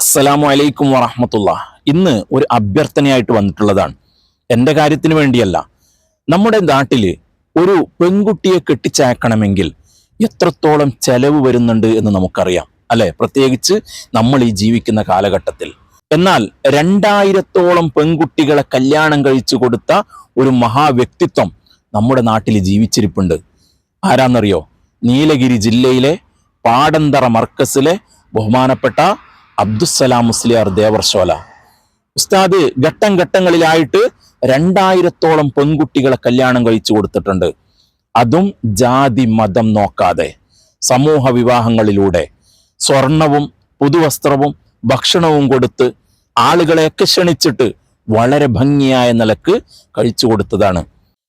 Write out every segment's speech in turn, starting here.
അസ്സലാമു അലൈക്കും വറഹ്മത്തുള്ളാഹ്. ഇന്ന് ഒരു അഭ്യർത്ഥനയായിട്ട് വന്നിട്ടുള്ളതാണ്. എൻ്റെ കാര്യത്തിന് വേണ്ടിയല്ല. നമ്മുടെ നാട്ടിൽ ഒരു പെൺകുട്ടിയെ കെട്ടിച്ചയക്കണമെങ്കിൽ എത്രത്തോളം ചെലവ് വരുന്നുണ്ട് എന്ന് നമുക്കറിയാം അല്ലെ, പ്രത്യേകിച്ച് നമ്മൾ ഈ ജീവിക്കുന്ന കാലഘട്ടത്തിൽ. എന്നാൽ 2000-ഓളം പെൺകുട്ടികളെ കല്യാണം കഴിച്ചു കൊടുത്ത ഒരു മഹാവ്യക്തിത്വം നമ്മുടെ നാട്ടിൽ ജീവിച്ചിരിപ്പുണ്ട്. ആരാന്നറിയോ? നീലഗിരി ജില്ലയിലെ പാടന്തറ മർക്കസിലെ ബഹുമാനപ്പെട്ട അബ്ദുസ്സലാം മുസ്ലിയാർ ദേവർശോല ഉസ്താദ് ഘട്ടം ഘട്ടങ്ങളിലായിട്ട് 2000-ഓളം പെൺകുട്ടികളെ കല്യാണം കഴിച്ചു കൊടുത്തിട്ടുണ്ട്. അതും ജാതി മതം നോക്കാതെ സമൂഹ വിവാഹങ്ങളിലൂടെ സ്വർണവും പുതുവസ്ത്രവും ഭക്ഷണവും കൊടുത്ത് ആളുകളെയൊക്കെ ക്ഷണിച്ചിട്ട് വളരെ ഭംഗിയായ നിലക്ക് കഴിച്ചു കൊടുത്തതാണ്.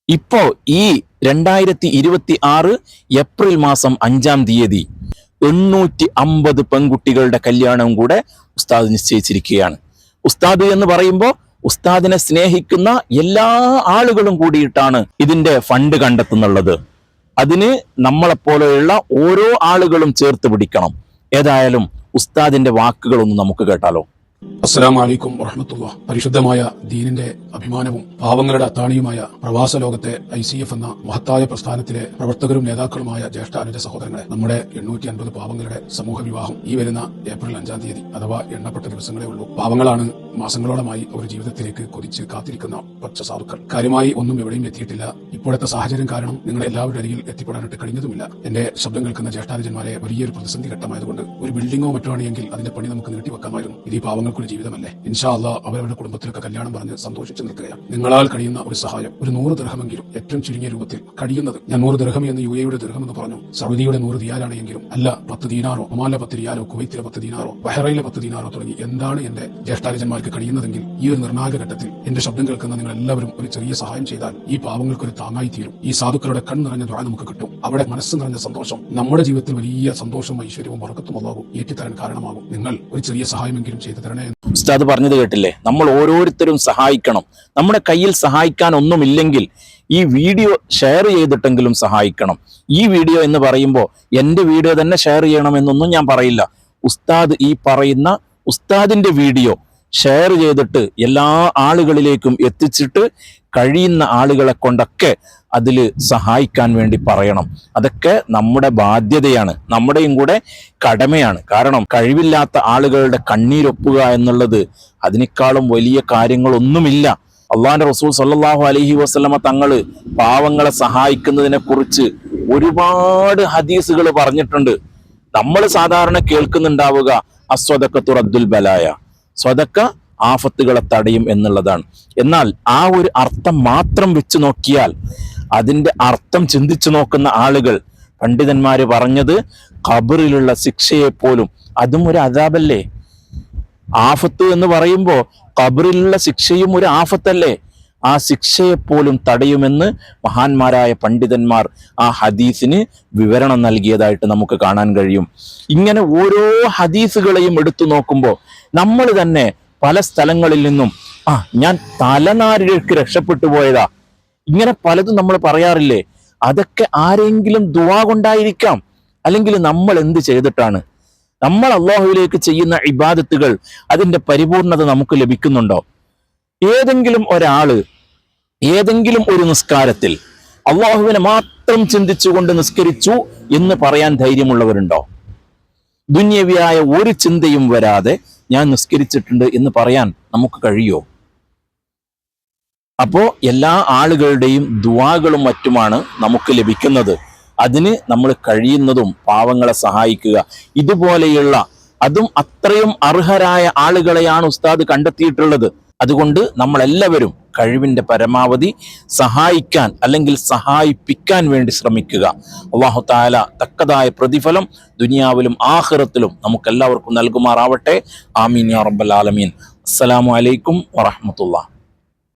ഇപ്പോ ഈ 2026 ഏപ്രിൽ മാസം 5-ാം തീയതി 850 പെൺകുട്ടികളുടെ കല്യാണവും കൂടെ ഉസ്താദ് നിശ്ചയിച്ചിരിക്കുകയാണ്. ഉസ്താദ് എന്ന് പറയുമ്പോൾ ഉസ്താദിനെ സ്നേഹിക്കുന്ന എല്ലാ ആളുകളും കൂടിയിട്ടാണ് ഇതിന്റെ ഫണ്ട് കണ്ടെത്തുന്നുള്ളത്. അതിന് നമ്മളെപ്പോലെയുള്ള ഓരോ ആളുകളും ചേർത്ത് പിടിക്കണം. ഏതായാലും ഉസ്താദിന്റെ വാക്കുകളൊന്ന് നമുക്ക് കേട്ടാലോ. അസ്സലാമു അലൈക്കും വറഹ്മത്തുള്ളാഹി. പരിശുദ്ധമായ ദീനിന്റെ അഭിമാനവും പാവങ്ങളുടെ അത്താണിയുമായ പ്രവാസ ലോകത്തെ ICF എന്ന മഹത്തായ പ്രസ്ഥാനത്തിലെ പ്രവർത്തകരും നേതാക്കളുമായ ജ്യേഷ്ഠാനുജ സഹോദരങ്ങളെ, നമ്മുടെ 850 പാവങ്ങളുടെ സമൂഹ വിവാഹം ഈ വരുന്ന ഏപ്രിൽ 5-ാം തീയതി അഥവാ എണ്ണപ്പെട്ട ദിവസങ്ങളേ ഉള്ളൂ. പാവങ്ങളാണ് മാസങ്ങളോളമായി അവർ ജീവിതത്തിലേക്ക് കൊതിച്ച് കാത്തിരിക്കുന്ന പച്ച സാധുക്കൾ. കാര്യമായി ഒന്നും എവിടെയും എത്തിയിട്ടില്ല. ഇപ്പോഴത്തെ സാഹചര്യം കാരണം നിങ്ങൾ എല്ലാവരുടെ അരികിൽ എത്തിപ്പെടാനായിട്ട് കഴിഞ്ഞതുമില്ല. എന്റെ ശബ്ദം കേൾക്കുന്ന ജ്യേഷ്ഠാനുജന്മാരെ വലിയൊരു പ്രതിസന്ധി ഘട്ടമായതുകൊണ്ട് ഒരു ബിൽഡിങ്ങോ മറ്റോ ആണെങ്കിൽ അതിന്റെ പണി നമുക്ക് നീട്ടിവെക്കാമായിരുന്നു. ഇത് ഈ പാവങ്ങൾക്കൊരു ജീവിതമല്ലേ. ഇൻഷാ അല്ലാഹ് അവരവരുടെ കുടുംബത്തിലൊക്കെ കല്യാണം പറഞ്ഞ് സന്തോഷിച്ച് നിൽക്കുകയാണ്. നിങ്ങളാൽ കഴിയുന്ന ഒരു സഹായം, ഒരു 100 ദിർഹമെങ്കിലും ഏറ്റവും ചുരുങ്ങിയ രൂപത്തിൽ കഴിയുന്നത്. ഞാൻ 100 ദിർഹം എന്ന് UAE-യുടെ ദിർഹം എന്ന് പറഞ്ഞു. സൗദിയുടെ 100 റിയാലാണെങ്കിലും അല്ല, 10 ദീനാറോ, ഒമാനിലെ 10 റിയാലോ, കുവൈത്തിലെ 10 ദീനാറോ, ബഹ്റൈനിലെ 10 ദീനാറോ തുടങ്ങി എന്താണ് എന്റെ ജ്യേഷ്ഠാനുജന്മാർക്ക് കഴിയുന്നതെങ്കിൽ ഈ ഒരു നിർണായക ഘട്ടത്തിൽ എന്റെ ശബ്ദം കേൾക്കുന്ന നിങ്ങൾ എല്ലാവരും ഒരു ചെറിയ സഹായം ചെയ്താൽ ഈ പാവങ്ങൾക്കൊരു താങ്ങായി തീരും. ഈ സാധുക്കളുടെ കണ്ണിറഞ്ഞ ദുആ നമുക്ക് കിട്ടും. അവിടെ മനസ്സ് നിറഞ്ഞ സന്തോഷം നമ്മുടെ ജീവിതത്തിൽ വലിയ സന്തോഷവും ഐശ്വര്യവും ബറക്കത്തും അല്ലാഹു ഏറ്റിത്തരാൻ കാരണമാകും. നിങ്ങൾ ഒരു ചെറിയ സഹായമെങ്കിലും ചെയ്തു തരണേ. ഉസ്താദ് പറഞ്ഞത് കേട്ടില്ലേ? നമ്മൾ ഓരോരുത്തരും സഹായിക്കണം. നമ്മുടെ കയ്യിൽ സഹായിക്കാൻ ഒന്നുമില്ലെങ്കിൽ ഈ വീഡിയോ ഷെയർ ചെയ്തിട്ടെങ്കിലും സഹായിക്കണം. ഈ വീഡിയോ എന്ന് പറയുമ്പോൾ എൻ്റെ വീഡിയോ തന്നെ ഷെയർ ചെയ്യണമെന്നൊന്നും ഞാൻ പറയില്ല. ഉസ്താദ് ഈ പറയുന്ന ഉസ്താദിന്റെ വീഡിയോ ഷെയർ ചെയ്തിട്ട് എല്ലാ ആളുകളിലേക്കും എത്തിച്ചിട്ട് കഴിയുന്ന ആളുകളെ കൊണ്ടൊക്കെ അതിൽ സഹായിക്കാൻ വേണ്ടി പറയണം. അതൊക്കെ നമ്മുടെ ബാധ്യതയാണ്, നമ്മുടെയും കൂടെ കടമയാണ്. കാരണം കഴിവില്ലാത്ത ആളുകളുടെ കണ്ണീരൊപ്പുക എന്നുള്ളത് അതിനേക്കാളും വലിയ കാര്യങ്ങളൊന്നുമില്ല. അള്ളാഹുവിന്റെ റസൂൽ സല്ലല്ലാഹു അലൈഹി വസല്ലമ തങ്ങള് പാവങ്ങളെ സഹായിക്കുന്നതിനെ കുറിച്ച് ഒരുപാട് ഹദീസുകൾ പറഞ്ഞിട്ടുണ്ട്. നമ്മൾ സാധാരണ കേൾക്കുന്നുണ്ടാവുക അസ്വദഖത്തു റദ്ദുൽ ബലായ, സ്വതക്ക ആഫത്തുകളെ തടയും എന്നുള്ളതാണ്. എന്നാൽ ആ ഒരു അർത്ഥം മാത്രം വെച്ച് നോക്കിയാൽ, അതിന്റെ അർത്ഥം ചിന്തിച്ചു നോക്കുന്ന ആളുകൾ, പണ്ഡിതന്മാര് പറഞ്ഞത് ഖബറിലുള്ള ശിക്ഷയെ പോലും, അതും ഒരു അദാബല്ലേ? ആഫത്ത് എന്ന് പറയുമ്പോൾ ഖബറിലുള്ള ശിക്ഷയും ഒരു ആഫത്തല്ലേ? ആ ശിക്ഷയെപ്പോലും തടയുമെന്ന് മഹാന്മാരായ പണ്ഡിതന്മാർ ആ ഹദീസിന് വിവരണം നൽകിയതായിട്ട് നമുക്ക് കാണാൻ കഴിയും. ഇങ്ങനെ ഓരോ ഹദീസുകളെയും എടുത്തു നോക്കുമ്പോൾ നമ്മൾ തന്നെ പല സ്ഥലങ്ങളിൽ നിന്നും ഞാൻ തലനാരിഴക്ക് രക്ഷപ്പെട്ടു പോയതാ, ഇങ്ങനെ പലതും നമ്മൾ പറയാറില്ലേ? അതൊക്കെ ആരെങ്കിലും ദുആ കൊണ്ടായിരിക്കാം. അല്ലെങ്കിൽ നമ്മൾ എന്ത് ചെയ്തിട്ടാണ്? നമ്മൾ അല്ലാഹുവിലേക്ക് ചെയ്യുന്ന ഇബാദത്തുകൾ, അതിന്റെ പരിപൂർണത നമുക്ക് ലഭിക്കുന്നുണ്ടോ? ഏതെങ്കിലും ഒരാള് ഏതെങ്കിലും ഒരു നിസ്കാരത്തിൽ അള്ളാഹുവിനെ മാത്രം ചിന്തിച്ചുകൊണ്ട് നിസ്കരിച്ചു എന്ന് പറയാൻ ധൈര്യമുള്ളവരുണ്ടോ? ദുന്യവിയായ ഒരു ചിന്തയും വരാതെ ഞാൻ നിസ്കരിച്ചിട്ടുണ്ട് എന്ന് പറയാൻ നമുക്ക് കഴിയോ? അപ്പോ എല്ലാ ആളുകളുടെയും ദുആകളും മറ്റുമാണ് നമുക്ക് ലഭിക്കുന്നത്. അതിന് നമ്മൾ കഴിയുന്നതും പാവങ്ങളെ സഹായിക്കുക. ഇതുപോലെയുള്ള അതും അത്രയും അർഹരായ ആളുകളെയാണ് ഉസ്താദ് കണ്ടെത്തിയിട്ടുള്ളത്. അതുകൊണ്ട് നമ്മളെല്ലാവരും കഴിവിന്റെ പരമാവധി സഹായിക്കാൻ അല്ലെങ്കിൽ സഹായിപ്പിക്കാൻ വേണ്ടി ശ്രമിക്കുക. അല്ലാഹു തആല തക്കതായ പ്രതിഫലം ദുനിയാവിലും ആഖിറത്തിലും നമുക്കെല്ലാവർക്കും നൽകുമാറാവട്ടെ. ആമീൻ യാ റബ്ബൽ ആലമീൻ. അസ്സലാമു അലൈക്കും വറഹ്മത്തുള്ളാഹി.